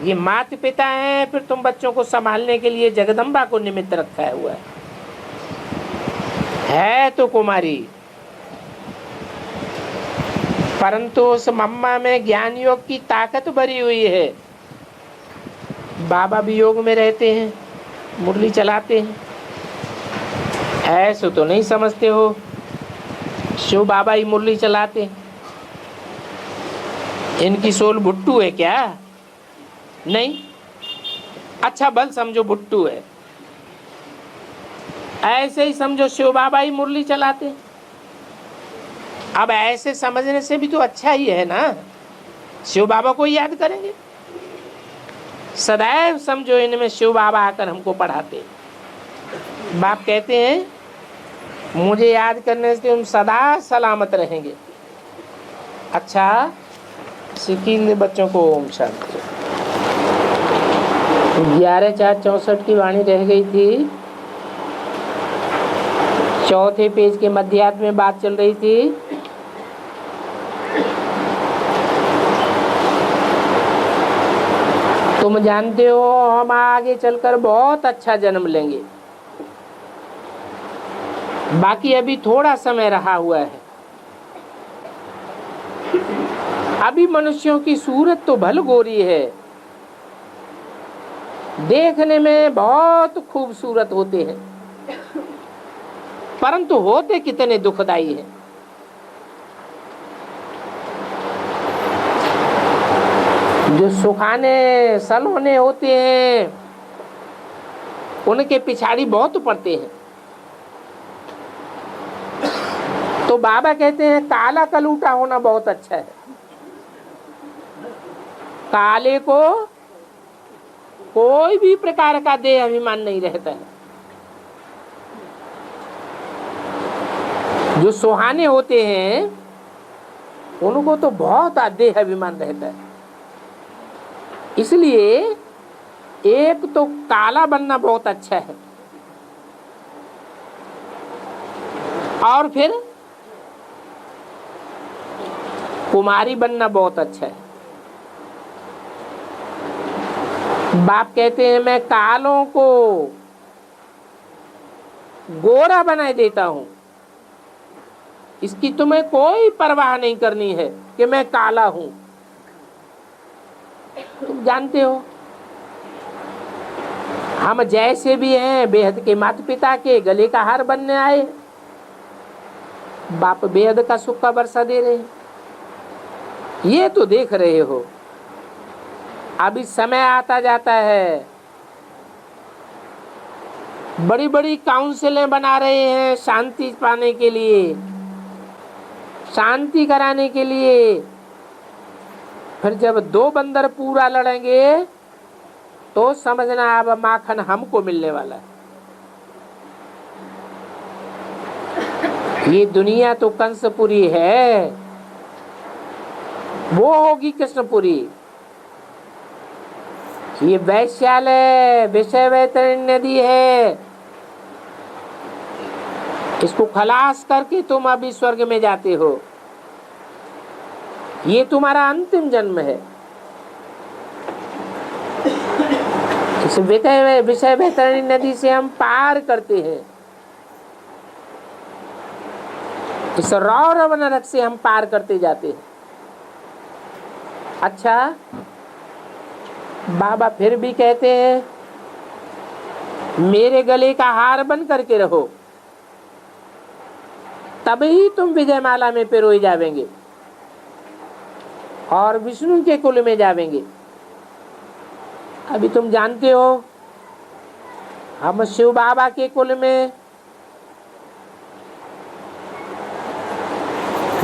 ये माता पिता हैं, फिर तुम बच्चों को संभालने के लिए जगदम्बा को निमित्त रखा हुआ है तो कुमारी, परंतु उस मम्मा में ज्ञान योग की ताकत भरी हुई है। बाबा भी योग में रहते हैं, मुरली चलाते हैं। ऐसे तो नहीं समझते हो शिव बाबा ही मुरली चलाते हैं। इनकी सोल भुट्टू है क्या? नहीं, अच्छा बल समझो भुट्टू है। ऐसे ही समझो शिव बाबा ही मुरली चलाते हैं। अब ऐसे समझने से भी तो अच्छा ही है ना, शिव बाबा को याद करेंगे। सदैव समझो इनमें शिव बाबा आकर हमको पढ़ाते। बाप कहते हैं मुझे याद करने से तुम सदा सलामत रहेंगे। अच्छा, सिक्किम बच्चों को ओम शांति। 11/4/64 की वाणी रह गई थी। चौथे पेज के मध्यार्थ में बात चल रही थी। तुम जानते हो हम आगे चलकर बहुत अच्छा जन्म लेंगे। बाकी अभी थोड़ा समय रहा हुआ है। अभी मनुष्यों की सूरत तो भल गोरी है, देखने में बहुत खूबसूरत होते हैं, परंतु होते कितने दुखदाई हैं। जो सुखाने सलोने होते हैं उनके पिछाड़ी बहुत पड़ते हैं। तो बाबा कहते हैं काला कलूटा होना बहुत अच्छा है। काले को कोई भी प्रकार का देह अभिमान नहीं रहता है। जो सुहाने होते हैं उनको तो बहुत देह अभिमान रहता है। इसलिए एक तो काला बनना बहुत अच्छा है, और फिर कुमारी बनना बहुत अच्छा है। बाप कहते हैं मैं कालों को गोरा बना देता हूं, इसकी तुम्हें कोई परवाह नहीं करनी है कि मैं काला हूं। तुम जानते हो हम जैसे भी हैं बेहद के माता पिता के गले का हार बनने आए, बाप बेहद का सुख का वर्षा दे रहे हैं, ये तो देख रहे हो। अभी समय आता जाता है, बड़ी बड़ी काउंसिलें बना रहे हैं शांति पाने के लिए, शांति कराने के लिए। फिर जब दो बंदर पूरा लड़ेंगे तो समझना अब माखन हमको मिलने वाला है। ये दुनिया तो कंसपुरी है, वो होगी कृष्णपुरी। ये वैश्यालय विषय वैतरणी नदी है, इसको खलास करके तुम अभी स्वर्ग में जाते हो। ये तुम्हारा अंतिम जन्म है। इस विषय वैतरणी नदी से हम पार करते हैं, इस रौरव नरक से हम पार करते जाते हैं। अच्छा, बाबा फिर भी कहते हैं मेरे गले का हार बन करके रहो, तभी तुम विजयमाला में पिरोए जावेंगे और विष्णु के कुल में जावेंगे। अभी तुम जानते हो हम शिव बाबा के कुल में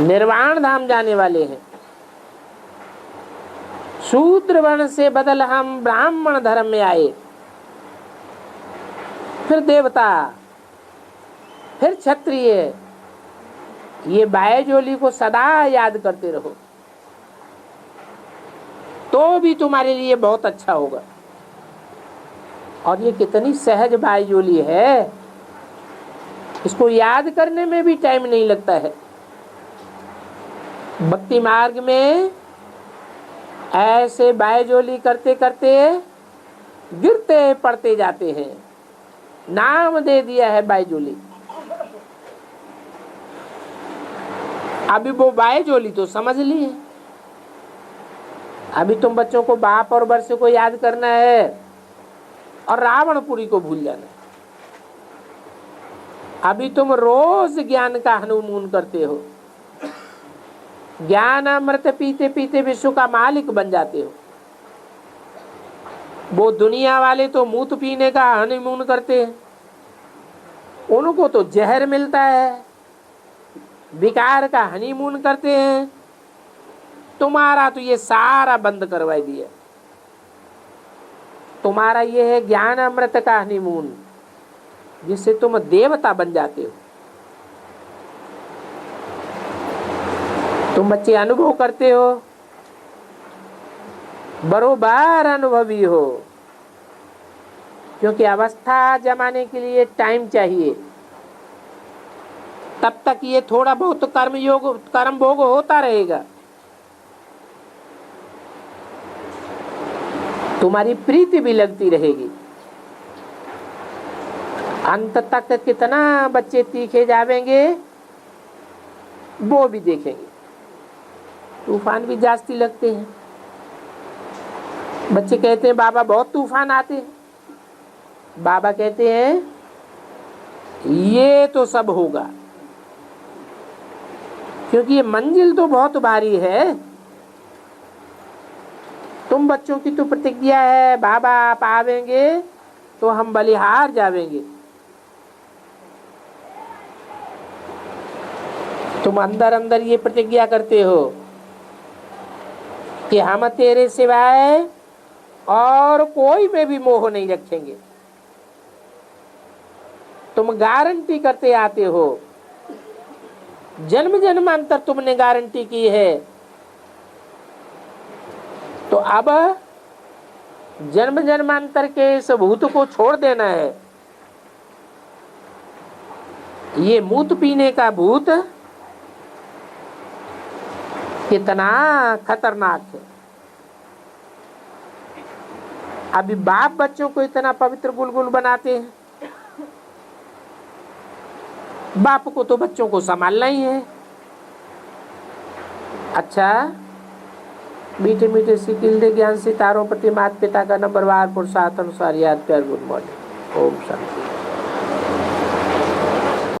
निर्वाण धाम जाने वाले हैं। शूद्र वर्ण से बदल हम ब्राह्मण धर्म में आए, फिर देवता, फिर क्षत्रिय। ये बाएजोली को सदा याद करते रहो तो भी तुम्हारे लिए बहुत अच्छा होगा। और ये कितनी सहज बाएजोली है, इसको याद करने में भी टाइम नहीं लगता है। भक्ति मार्ग में ऐसे बाएजोली करते करते गिरते पड़ते जाते हैं, नाम दे दिया है बाएजोली। अभी वो बाएजोली तो समझ ली है। अभी तुम बच्चों को बाप और वर्ष को याद करना है और रावणपुरी को भूल जाना है। अभी तुम रोज ज्ञान का हनुमान करते हो, ज्ञान अमृत पीते पीते विश्व का मालिक बन जाते हो। वो दुनिया वाले तो मूत पीने का हनीमून करते हैं, उनको तो जहर मिलता है, विकार का हनीमून करते हैं। तुम्हारा तो ये सारा बंद करवाई दिया। तुम्हारा ये है ज्ञान अमृत का हनीमून, जिससे तुम देवता बन जाते हो। तुम बच्चे अनुभव करते हो, बरोबर अनुभवी हो, क्योंकि अवस्था जमाने के लिए टाइम चाहिए। तब तक ये थोड़ा बहुत कर्म भोग होता रहेगा। तुम्हारी प्रीति भी लगती रहेगी। अंत तक कितना बच्चे तीखे जावेंगे वो भी देखेंगे। तूफान भी जास्ती लगते हैं। बच्चे कहते हैं बाबा बहुत तूफान आते हैं। बाबा कहते हैं ये तो सब होगा, क्योंकि ये मंजिल तो बहुत भारी है। तुम बच्चों की तो प्रतिज्ञा है बाबा आप आवेंगे तो हम बलिहार जावेंगे। तुम अंदर अंदर ये प्रतिज्ञा करते हो कि हम तेरे सिवाय और कोई में भी मोह नहीं रखेंगे। तुम गारंटी करते आते हो जन्म जन्मांतर तुमने गारंटी की है, तो अब जन्म जन्मांतर के इस भूत को छोड़ देना है। ये मूत पीने का भूत कितना खतरनाक है। अभी बाप बच्चों को इतना पवित्र बुलबुल बनाते हैं, बाप को तो बच्चों को संभालना ही है। अच्छा, मीठे मीठे सिकिल ज्ञान सितारों प्रति माता पिता का नंबरवार पुरुषार्थ अनुसार याद प्यार गुड मॉर्निंग। ओम शांति।